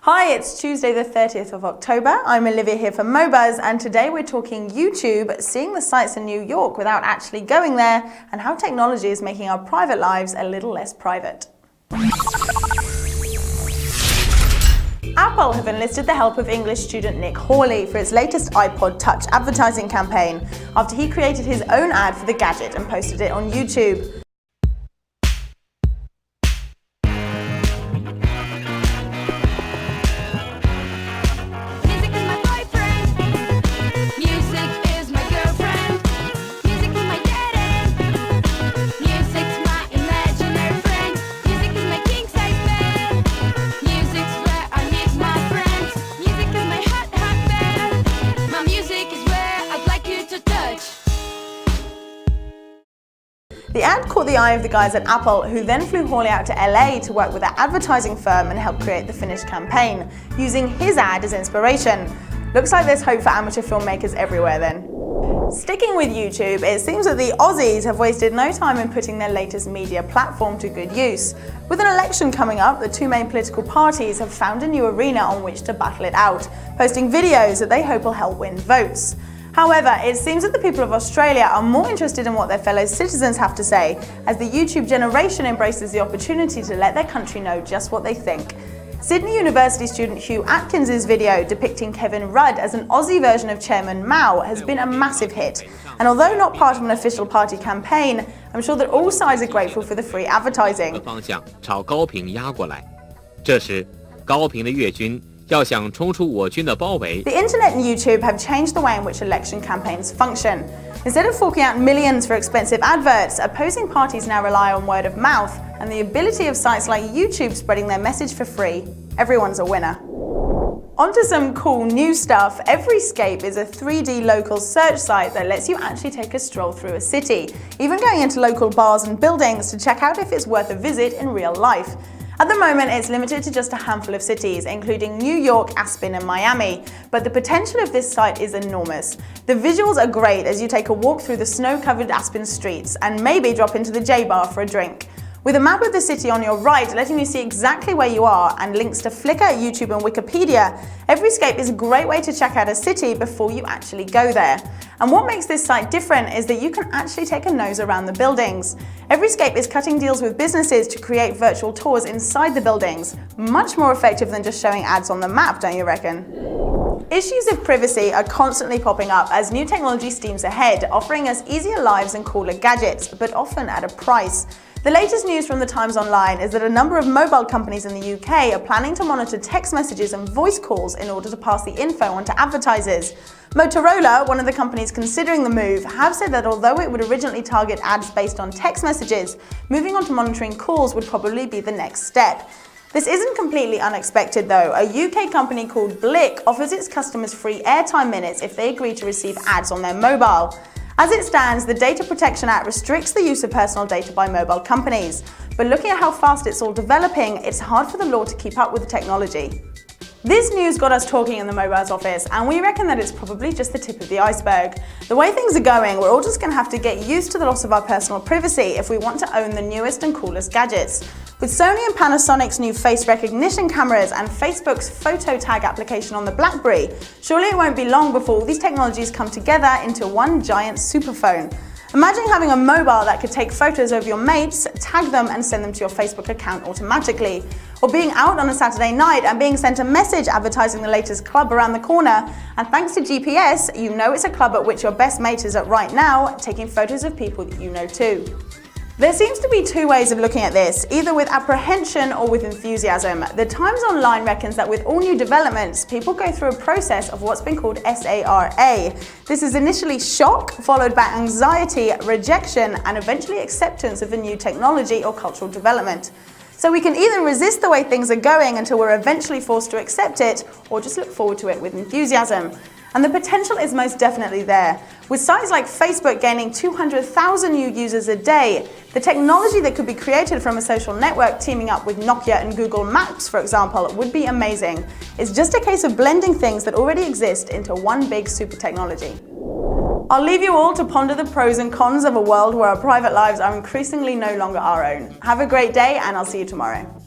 Hi, it's Tuesday the 30th of October. I'm Olivia here for Mobuzz, and today we're talking YouTube, seeing the sights in New York without actually going there, and how technology is making our private lives a little less private. Apple have enlisted the help of English student Nick Hawley for its latest iPod Touch advertising campaign, after he created his own ad for the gadget and posted it on YouTube. The ad caught the eye of the guys at Apple, who then flew Hawley out to LA to work with their advertising firm and help create the finished campaign, using his ad as inspiration. Looks like there's hope for amateur filmmakers everywhere then. Sticking with YouTube, it seems that the Aussies have wasted no time in putting their latest media platform to good use. With an election coming up, the two main political parties have found a new arena on which to battle it out, posting videos that they hope will help win votes. However, it seems that the people of Australia are more interested in what their fellow citizens have to say, as the YouTube generation embraces the opportunity to let their country know just what they think. Sydney University student Hugh Atkins's video depicting Kevin Rudd as an Aussie version of Chairman Mao has been a massive hit, and although not part of an official party campaign, I'm sure that all sides are grateful for the free advertising. The internet and YouTube have changed the way in which election campaigns function. Instead of forking out millions for expensive adverts, opposing parties now rely on word of mouth and the ability of sites like YouTube spreading their message for free. Everyone's a winner. Onto some cool new stuff. EveryScape is a 3D local search site that lets you actually take a stroll through a city, even going into local bars and buildings to check out if it's worth a visit in real life. At the moment, it's limited to just a handful of cities, including New York, Aspen and Miami, but the potential of this site is enormous. The visuals are great as you take a walk through the snow-covered Aspen streets and maybe drop into the J-Bar for a drink. With a map of the city on your right letting you see exactly where you are and links to Flickr, YouTube and Wikipedia, EveryScape is a great way to check out a city before you actually go there. And what makes this site different is that you can actually take a nose around the buildings. EveryScape is cutting deals with businesses to create virtual tours inside the buildings. Much more effective than just showing ads on the map, don't you reckon? Issues of privacy are constantly popping up as new technology steams ahead, offering us easier lives and cooler gadgets, but often at a price. The latest news from the Times Online is that a number of mobile companies in the UK are planning to monitor text messages and voice calls in order to pass the info on to advertisers. Motorola, one of the companies considering the move, have said that although it would originally target ads based on text messages, moving on to monitoring calls would probably be the next step. This isn't completely unexpected though. A UK company called Blick offers its customers free airtime minutes if they agree to receive ads on their mobile. As it stands, the Data Protection Act restricts the use of personal data by mobile companies. But looking at how fast it's all developing, it's hard for the law to keep up with the technology. This news got us talking in the Mobuzz office, and we reckon that it's probably just the tip of the iceberg. The way things are going, we're all just going to have to get used to the loss of our personal privacy if we want to own the newest and coolest gadgets. With Sony and Panasonic's new face recognition cameras and Facebook's photo tag application on the BlackBerry, surely it won't be long before all these technologies come together into one giant superphone. Imagine having a mobile that could take photos of your mates, tag them and send them to your Facebook account automatically. Or being out on a Saturday night and being sent a message advertising the latest club around the corner, and thanks to GPS, you know it's a club at which your best mate is at right now, taking photos of people that you know too. There seems to be two ways of looking at this, either with apprehension or with enthusiasm. The Times Online reckons that with all new developments, people go through a process of what's been called S.A.R.A. This is initially shock, followed by anxiety, rejection, and eventually acceptance of the new technology or cultural development. So we can either resist the way things are going until we're eventually forced to accept it, or just look forward to it with enthusiasm. And the potential is most definitely there. With sites like Facebook gaining 200,000 new users a day, the technology that could be created from a social network teaming up with Nokia and Google Maps, for example, would be amazing. It's just a case of blending things that already exist into one big super technology. I'll leave you all to ponder the pros and cons of a world where our private lives are increasingly no longer our own. Have a great day, and I'll see you tomorrow.